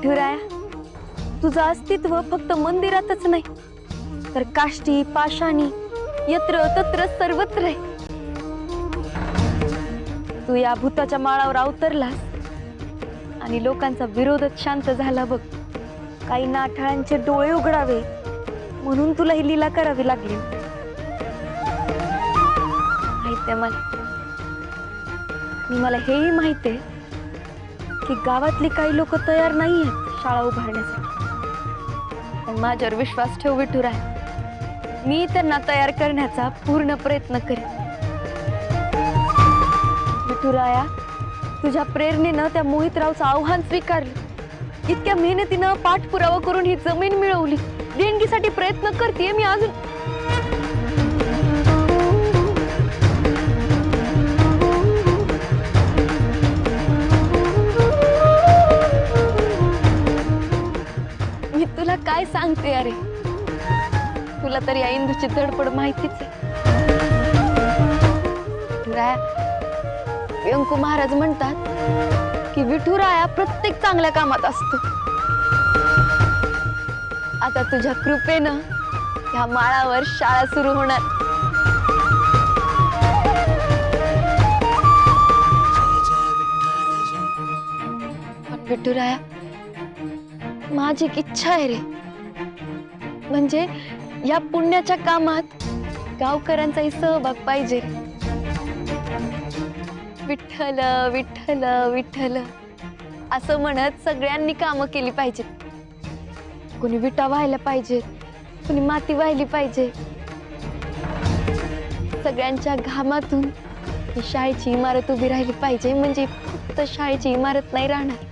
विठुराया, तुझं अस्तित्व फक्त मंदिरातच नाही तर काष्टी पाषाणी यत्र तत्र सर्वत्र आहे. तू या भूताच्या माळावर अवतरलास आणि लोकांचा विरोधच शांत झाला बघ. काही नाठाळांचे डोळे उघडावे म्हणून तुला ही लीला करावी लागली. माहितीये मला हेही माहितीये की गावातली काही लोक तयार नाही आहेत शाळा उभारण्यासाठी. पण माझ्यावर विश्वास ठेव विठुराय, मी त्यांना तयार करण्याचा पूर्ण प्रयत्न करेन. विठुराया, तुझ्या प्रेरणेनं त्या मोहितरावचं आव्हान स्वीकारलं. इतक्या मेहनतीनं पाठपुरावा करून ही जमीन मिळवली. देणगीसाठी प्रयत्न करते मी अजून. मी तुला काय सांगते अरे, तुला तर या इंदूची धडपड माहितीच आहे. व्यंकू महाराज म्हणतात की विठुराया प्रत्येक चांगल्या कामात असतो. आता तुझ्या कृपेनं ह्या माळावर शाळा सुरू होणार. पण विठुराया, माझी एक इच्छा आहे रे, म्हणजे या पुण्याच्या कामात गावकऱ्यांचाही सहभाग पाहिजे. विठ्ठल विठ्ठल विठ्ठल असं म्हणत सगळ्यांनी कामं केली पाहिजेत. कोणी विटा व्हायला पाहिजेत, कोणी माती व्हायली पाहिजे. सगळ्यांच्या घामातून ही शाळेची इमारत उभी राहिली पाहिजे. म्हणजे फक्त शाळेची इमारत नाही राहणार,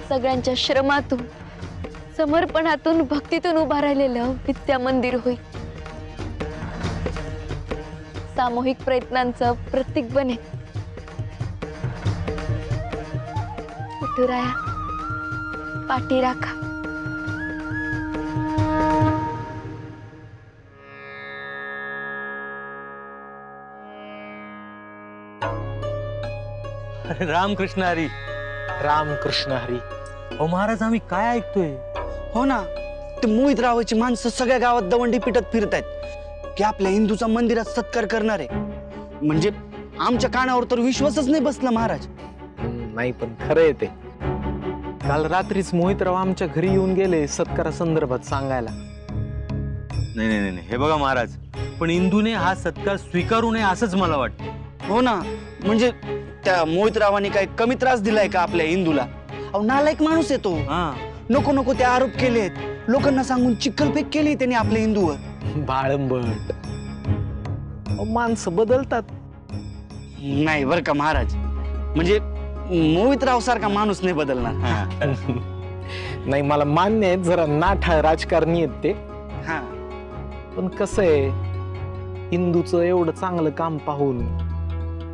सगळ्यांच्या श्रमातून समर्पणातून भक्तीतून उभा राहिलेलं विद्या मंदिर होईल. सामूहिक प्रयत्नांचं प्रतीक बने. विठुराया, पाठी राखा. रामकृष्ण हरी. रामकृष्ण हरी. हो महाराज, आम्ही काय ऐकतोय? हो ना, ते मोहितरावाची माणसं सगळ्या गावात दवंडी पिटत फिरत आहेत की आपल्या हिंदूचा मंदिरात सत्कार करणार आहे. म्हणजे आमच्या कानावर तर विश्वासच नाही बसला महाराज. नाही पण खरं आहे ते. काल रात्रीच मोहितराव आमच्या घरी येऊन गेले सत्कारा संदर्भात सांगायला. नाही नाही नाही, हे बघा महाराज, पण इंदूने हा सत्कार स्वीकारू नये असंच मला वाटतं. हो ना, म्हणजे त्या मोहितरावाने काय कमी त्रास दिलाय का आपल्या हिंदूला? अहो, नालायक माणूस येतो. नको नको ते आरोप केलेत, लोकांना सांगून चिखलफेक केली त्यांनी आपल्या हिंदूवर. बाळंबट. माणसं बदलतात. नाही बर का महाराज, म्हणजे मोहितराव सारखा माणूस नाही बदलणार. नाही, मला मान्य आहे जरा नाठा राजकारणी आहेत ते. हा, पण कसं आहे, हिंदूचं एवढं चांगलं काम पाहून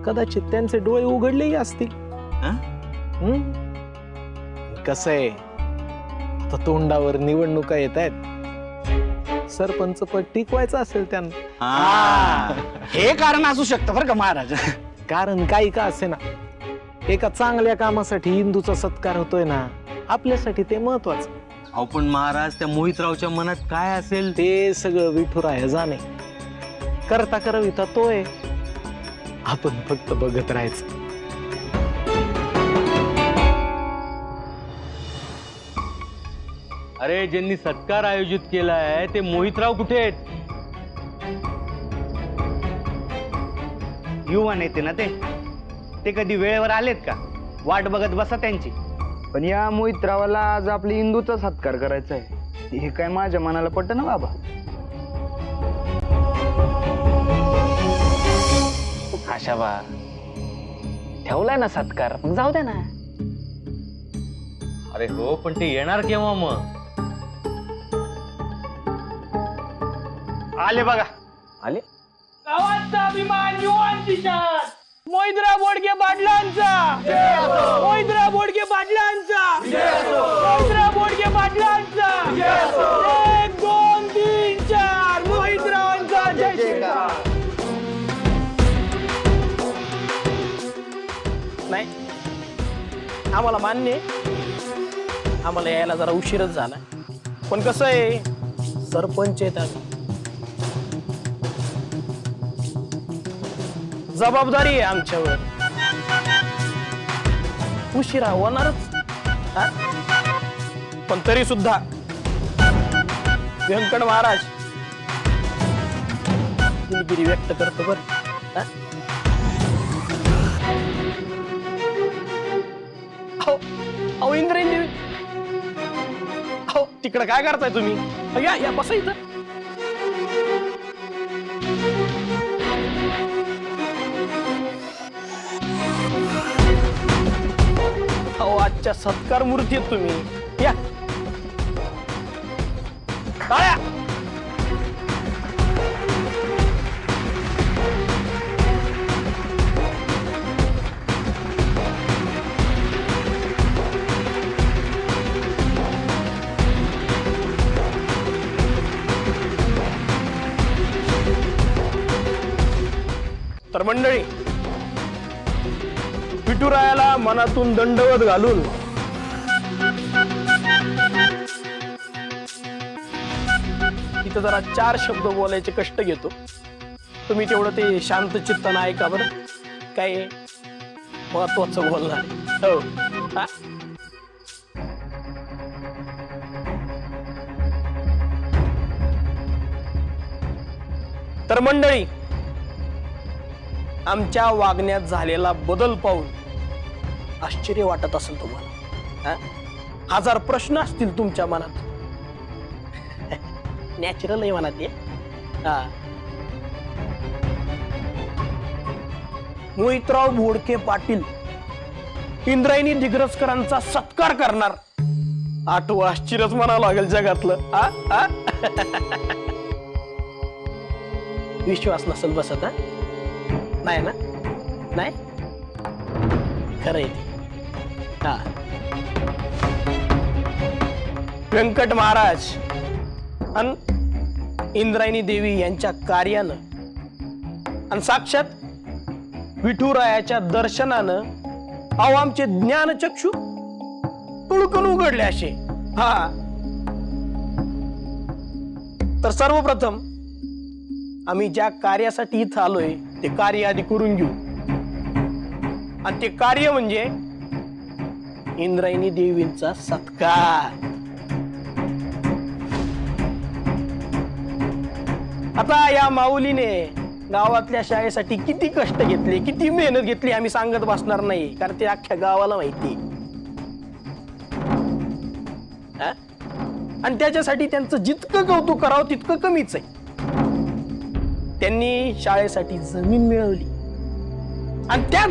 कदाचित त्यांचे डोळे उघडलेही असतील. कसं आहे, आता तोंडावर निवडणुका येत आहेत, सरपंच पद टिकवायचं असेल त्यांना. हे कारण असू शकतं बरं का महाराज. कारण काही का असे ना, एका चांगल्या कामासाठी हिंदूचा सत्कार होतोय ना, आपल्यासाठी ते महत्वाचं. अहो पण महाराज, त्या मोहितरावच्या मनात काय असेल ते सगळं विठुराया जाणे. करता करविता तोय, आपण फक्त बघत राहायचं. अरे, ज्यांनी सत्कार आयोजित केलाय ते मोहितराव कुठे आहेत? युवा नेते ना ते कधी वेळेवर आलेत का? वाट बघत बसा त्यांची. पण या मोहितरावाला आज आपली हिंदूचा सत्कार करायचा आहे, हे काय माझ्या मनाला पटत ना बाबा. आशा बा ठेवलाय ना सत्कार, मग जाऊ दे ना. अरे हो, पण ते येणार केव्हा मग? आले बघा. आले. गावाचा अभिमान युवांचा, मोहितराव बोडके पाटलांचा, मोहितराव बोडके पाटलांचा, मोहितराव बोडके पाटलांचा. 1 2 3 4 मोहितरावांचा जय श्रीराम. नाही, आम्हाला मान्य आहे, आम्हाला यायला जरा उशीरच झाला, पण कसं आहे, सरपंच आहेत आम्ही, जबाबदारी आहे आमच्यावर, उशिरा होणारच हा? पण तरी सुद्धा व्यंकट महाराज दिलगिरी व्यक्त करतो बर. अहो इंद्रायणी देवी, अहो तिकडं काय करताय तुम्ही? या या बसा इथं. अहो आजच्या सत्कार मूर्ती आहेत तुम्ही, या टाळ्या. तर मंडळी, विठुरायाला मनातून दंडवत घालून इथं जरा 4 शब्द बोलायचे कष्ट घेतो. तुम्ही तेवढं ते शांत चित्तानं ऐका बरं, काय महत्वाचं बोलणार. हो हा? तर मंडळी, आमच्या वागण्यात झालेला बदल पाहून आश्चर्य वाटत असेल तुम्हाला. 1000 प्रश्न असतील तुमच्या मनात. नॅचरल आहे मनात. मोहितराव बोडके पाटील इंद्रायणी दिग्रसकरांचा सत्कार करणार. आठवं आश्चर्यच म्हणावं लागेल जगातलं. विश्वास नसेल बसत. नाही ना? नाही खरं आहे ते. हा, व्यंकट महाराज आणि इंद्रायणी देवी यांच्या कार्यानं आणि साक्षात विठुरायाच्या दर्शनानं अहो आमचे ज्ञानचक्षु तुळकन उघडले असे. हा, तर सर्वप्रथम आम्ही ज्या कार्यासाठी इथं आलोय ते कार्य आधी करून घेऊ. आणि ते कार्य म्हणजे इंद्रायणी देवींचा सत्कार. आता या माऊलीने गावातल्या शाळेसाठी किती कष्ट घेतले, किती मेहनत घेतली आम्ही सांगत बसणार नाही, कारण ते अख्ख्या गावाला माहिती. आणि त्याच्यासाठी त्यांचं जितकं कौतुक करावं तितकं कमीच आहे. त्यांनी शाळेसाठी जमीन मिळवली आणि त्या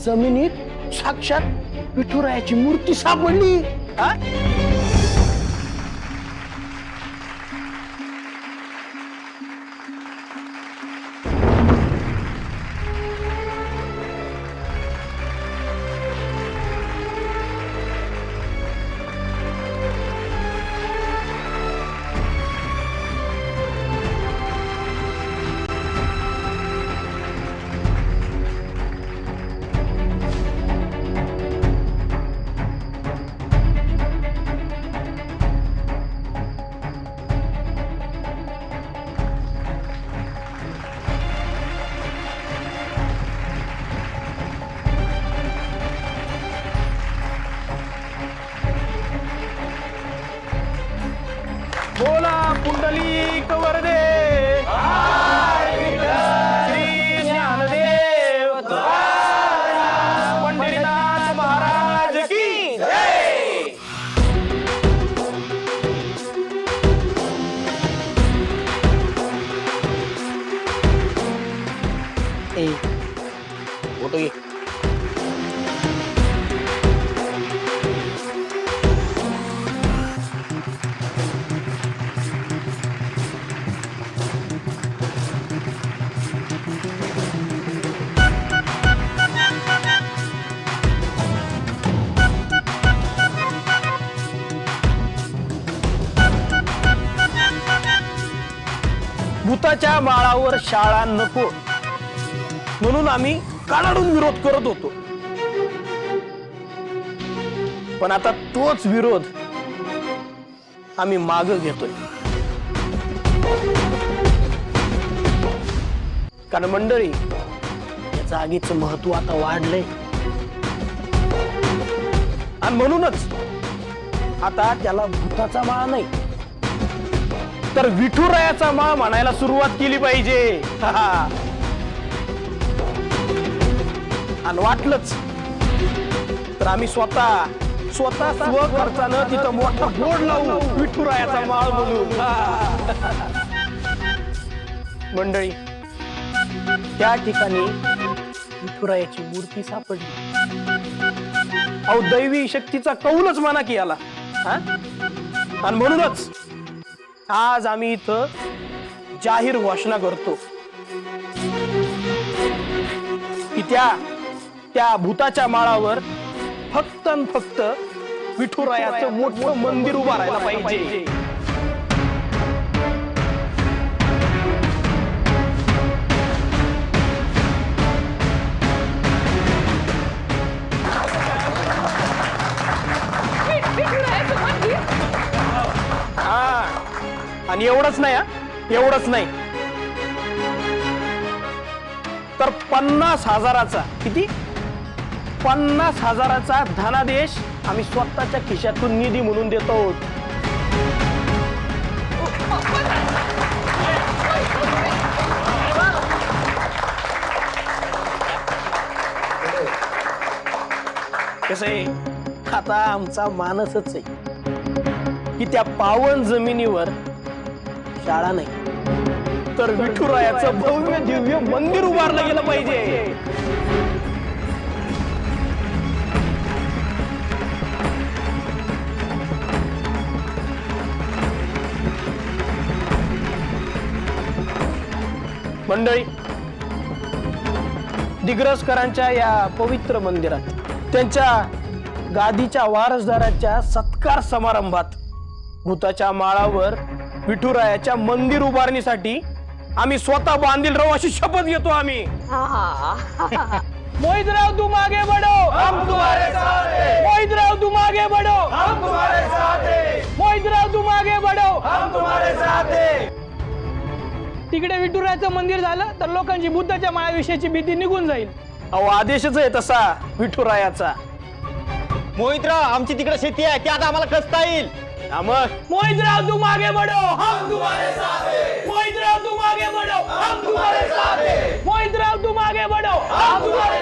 जमिनीत साक्षात विठुरायाची मूर्ती सापडली. बोला पुंडलिक वरदे श्री ज्ञानदेव पंढरीनाथ महाराज की जय. फोटो घे. भूताच्या माळावर शाळा नको म्हणून आम्ही काढून विरोध करत होतो. पण आता तोच विरोध आम्ही माग घेतोय. कारण मंडळी, या जागेचं महत्व आता वाढलंय आणि म्हणूनच आता त्याला भूताचा माळ नाही तर विठुरायाचा माळ म्हणायला सुरुवात केली पाहिजे. आणि वाटलंच तर आम्ही स्वतः खर्चानं तिथं मोठा बोर्ड लावू, विठुरायाचा माळ म्हणून. मंडळी, त्या ठिकाणी विठुरायाची मूर्ती सापडली. अहो, दैवी शक्तीचा कौलच म्हणा की याला. आणि म्हणूनच आज आम्ही इथं जाहीर घोषणा करतो की त्या भूताच्या माळावर फक्त आणि फक्त विठुरायाचं मोठं मंदिर उभा राहायला पाहिजे. आणि एवढंच नाही तर 50,000चा किती 50,000चा धनादेश आम्ही स्वतःच्या खिशातून निधी म्हणून देतो. कसं आहे, आता आमचा मानसच आहे की त्या पावन जमिनीवर शाळा नाही तर विठुरायाचं भव्य दिव्य मंदिर उभारलं गेलं पाहिजे. मंडळी, दिग्रसकरांच्या या पवित्र मंदिरात त्यांच्या गादीच्या वारसदाराच्या सत्कार समारंभात भूताच्या माळावर विठुरायाच्या मंदिर उभारणीसाठी आम्ही स्वतः बांधील राहू अशी शपथ घेतो आम्ही. मोहितराव तुम आगे बढ़ो, हम तुम्हारे साथ हैं. मोहितराव तुम आगे बढ़ो, हम तुम्हारे साथ हैं. मोहितराव तुम आगे बढ़ो, हम तुम्हारे साथ हैं. तिकडे विठुरायाचं मंदिर झालं तर लोकांची बुद्धाच्या माळाविषयीची भीती निघून जाईल. अहो, आदेशच आहे तसा विठुरायाचा. मोहितराव, आमची तिकडे शेती आहे, त्यात आम्हाला कसता येईल. मोहितराव तुम आगे बढ़ो, हम तुम्हारे साथ हैं. मोहितराव तुम आगे बढ़ो, हम तुम्हारे साथ हैं. मोहितराव तुम आगे बढ़ो, हम तुम्हारे